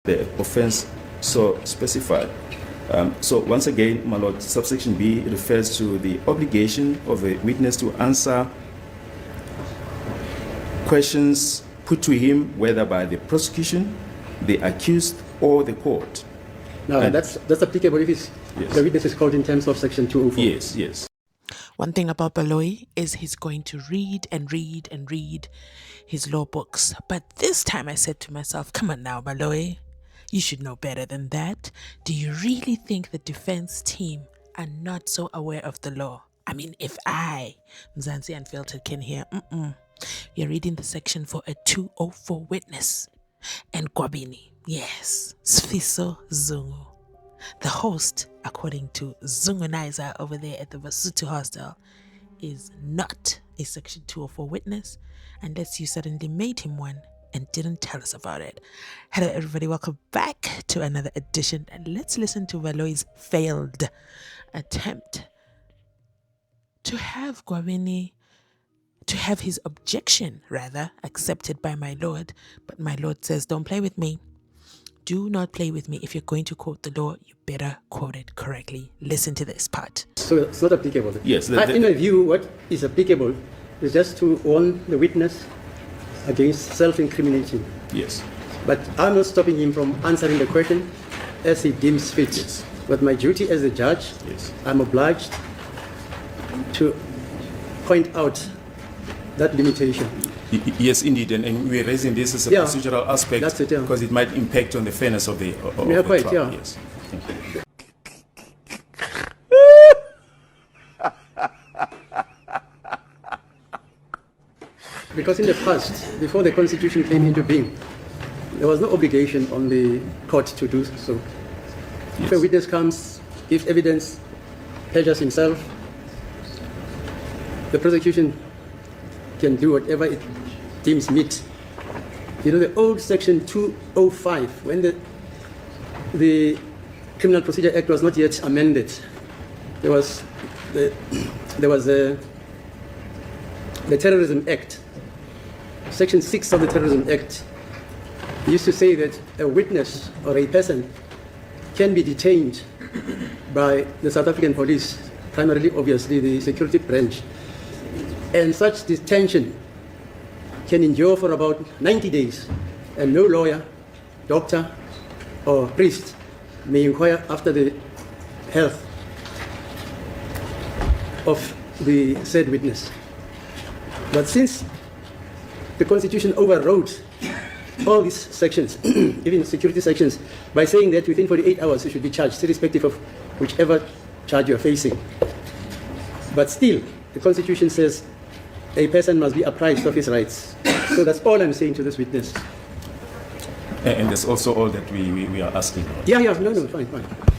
the offense so specified. So once again, my lord, subsection B refers to the obligation of a witness to answer questions put to him, whether by the prosecution, the accused, or the court. Now, that's applicable if the witness is called in terms of section 204. Yes, yes. One thing about Baloyi is he's going to read and read and read his law books. But this time I said to myself, come on now, Baloyi, you should know better than that. Do you really think the defense team are not so aware of the law? I mean, if I, Mzansi Unfiltered, can hear, you're reading the section for a 204 witness. And Gwabini, yes, Sfiso Zungu. The host, according to Zungunizer over there at the Basutu hostel, is not a section 204 witness unless you suddenly made him one and didn't tell us about it. Hello everybody, welcome back to another edition, and let's listen to Baloyi's failed attempt to have Gwabini, to have his objection rather accepted by my lord. But my lord says, don't play with me. Do not play with me. If you're going to quote the law, you better quote it correctly. Listen to this part. So it's not applicable. Yes. In my view, what is applicable is just to warn the witness against self-incrimination. Yes. But I'm not stopping him from answering the question as he deems fit. Yes. But my duty as a judge, Yes. I'm obliged to point out that limitation. Yes, indeed, and we're raising this as a procedural aspect that's it, because it might impact on the fairness of the quite, trial. yeah. Yes. Thank you. Because in the past, before the Constitution came into being, there was no obligation on the court to do so. If a witness comes, gives evidence, perjures himself, the prosecution can do whatever it deems meet. You know, the old section 205, when the Criminal Procedure Act was not yet amended, there was the Terrorism Act. Section 6 of the Terrorism Act used to say that a witness or a person can be detained by the South African police, primarily, obviously, the security branch. And such detention can endure for about 90 days, and no lawyer, doctor, or priest may inquire after the health of the said witness. But since the Constitution overrode all these sections, even security sections, by saying that within 48 hours you should be charged, irrespective of whichever charge you're facing. But still, the Constitution says a person must be apprised of his rights. So that's all I'm saying to this witness. And that's also all that we are asking. No, fine.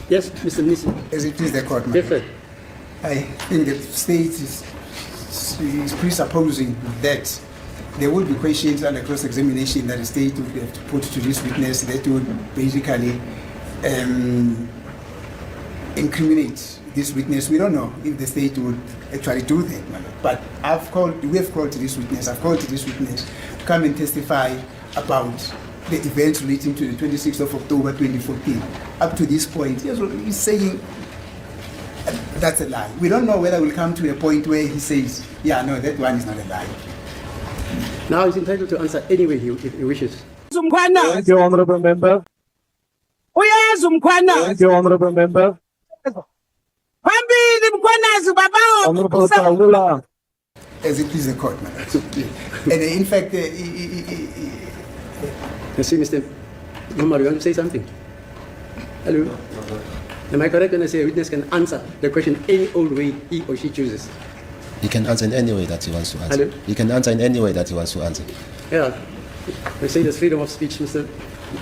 Yes, Mr. Nisi. As it is the court, Yes, sir. I think the state is presupposing that there will be questions under cross-examination that the state would have to put to this witness that would basically incriminate this witness. We don't know if the state would actually do that, but we have called to this witness. I've called to this witness to come and testify about the events relating to the 26th of October 2014. Up to this point, he's saying that's a lie. We don't know whether we'll come to a point where he says, yeah, no, that one is not a lie. Now he's entitled to answer any way he wishes. Thank you, Honorable Member. Thank you, Honorable Member. Honorable Taula. As it is the court, madam. And in fact, You see, Mr. Mama, you want to say something? Hello? Am I correct when I say a witness can answer the question any old way he or she chooses? He can answer in any way that he wants to answer. Hello? He can answer in any way that he wants to answer. Yeah. We say there's freedom of speech. Mr.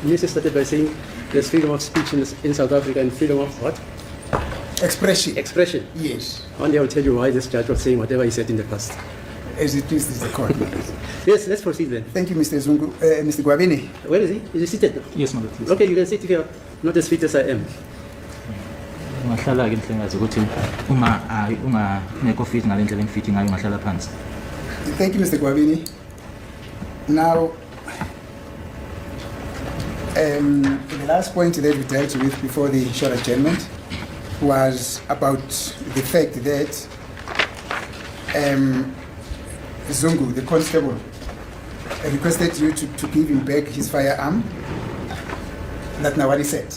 Nisi started by saying there's freedom of speech in South Africa and freedom of what? expression. Expression. Yes. One day I'll tell you why this judge was saying whatever he said in the past. As it is the court. Yes, let's proceed then. Thank you, Mr. Zungu. Mr. Gwabini. Where is he? Is he seated? Yes, Mother, please. Okay, you can sit here. Not as fit as I am. Ungahlala ke nhlengikazi ukuthi uma ngekho fit ngale ndlela engifit ngayo ungahlala phansi. Thank you, Mr. Gwabini. Now, The last point that we dealt with before the short adjournment was about the fact that Zungu, the constable, requested you to give him back his firearm. That's not what he said.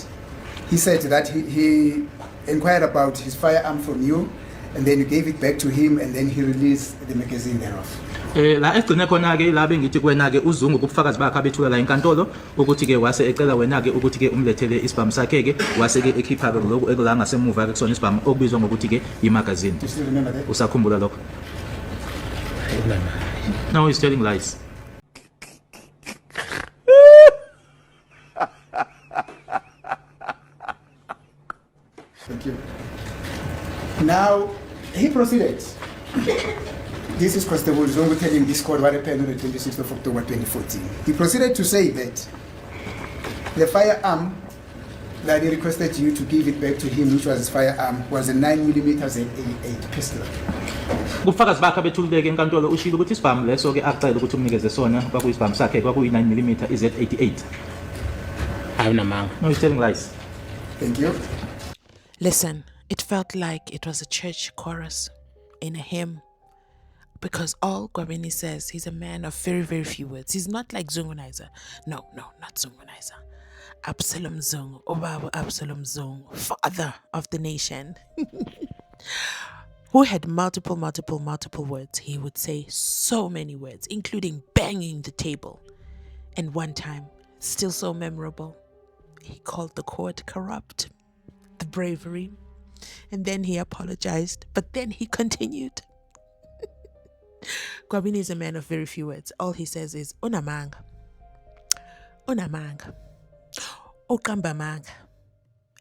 He said that he inquired about his firearm from you, and then you gave it back to him, and then he released the magazine thereof. La egcine khona ke la bengithi kuwena ke uZungu kubufakazi bakhe abethula la enkantolo ukuthi ke wase ecela wena ke ukuthi ke umlethele isibhamu sakhe ke wase ke ekhipha ke lokho ekula ngasemuva ke kusona isibhamu okubizwa ngokuthi ke imagazine. Do you still remember that? Usakhumbula lokho? No, he's telling lies. Thank you. Now, he proceeded. This is Constable Zungu telling this court what happened on the 26th of October 2014. He proceeded to say that the firearm that he requested you to give it back to him, which was his firearm, was a 9mm Z88 pistol. Kubufakazi bakhe abethuleke enkantolo ushilo ukuthi isibhamu leso ke acela ukuthi umnikeze sona kwakuyisibhamu sakhe kwakuyi 9mm Z88. Awunamanga. No, he's telling lies. Thank you. Listen, it felt like it was a church chorus in a hymn, because all Gwabini says, he's a man of very, very few words. He's not like Zungunizer. No, not Zungunizer. Absalom Zungu, Obaba Absalom Zungu, father of the nation, who had multiple words. He would say so many words, including banging the table. And one time, still so memorable, he called the court corrupt, the bravery, and then he apologized, but then he continued. Gwabini is a man of very few words. All he says is unamang, okambamang,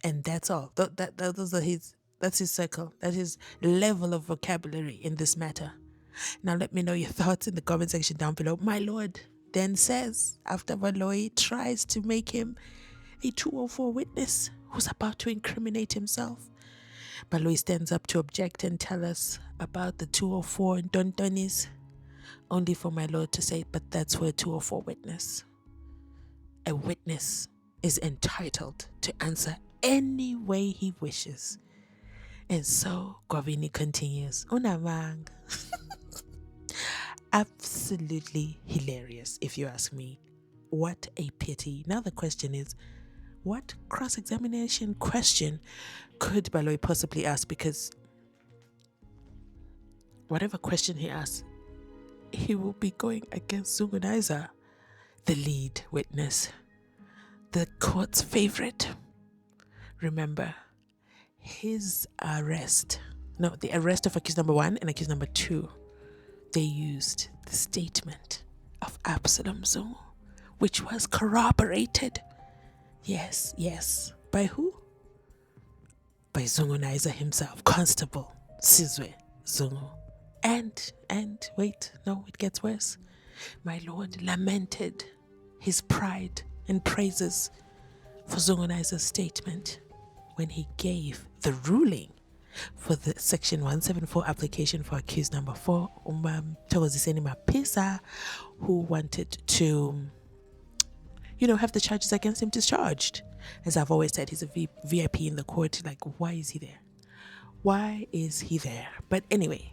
and that's all. That's his circle. That's his level of vocabulary in this matter. Now let me know your thoughts in the comment section down below. My lord then says, after Baloyi tries to make him a 204 witness who's about to incriminate himself, Baloyi stands up to object and tell us about the 204 Dontonis, only for my lord to say, but that's for a 204 witness. A witness is entitled to answer any way he wishes. And so Gwabini continues, unamang. Absolutely hilarious, if you ask me. What a pity. Now the question is, what cross-examination question could Baloyi possibly ask? Because whatever question he asks, he will be going against Zungunizer, the lead witness, the court's favorite. Remember, his arrest, the arrest of accused number 1 and accused number 2, they used the statement of Absalom Zungu, which was corroborated. Yes. By who? By Zungunizer himself, Constable Sizwe Zungu. And wait, no, it gets worse. My lord lamented his pride and praises for Zungunizer's statement when he gave the ruling for the Section 174 application for accused number 4, Thokoziseni Mapisa, who wanted to, have the charges against him discharged. As I've always said, he's a VIP in the court. Like, why is he there? Why is he there? But anyway,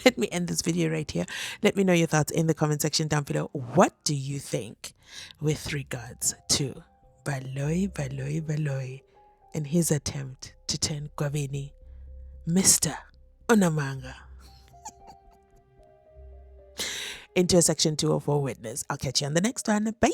let me end this video right here. Let me know your thoughts in the comment section down below. What do you think with regards to Baloyi and his attempt to turn Gwabini Mr. Unamanga into a Section 204 witness? I'll catch you on the next one. Bye.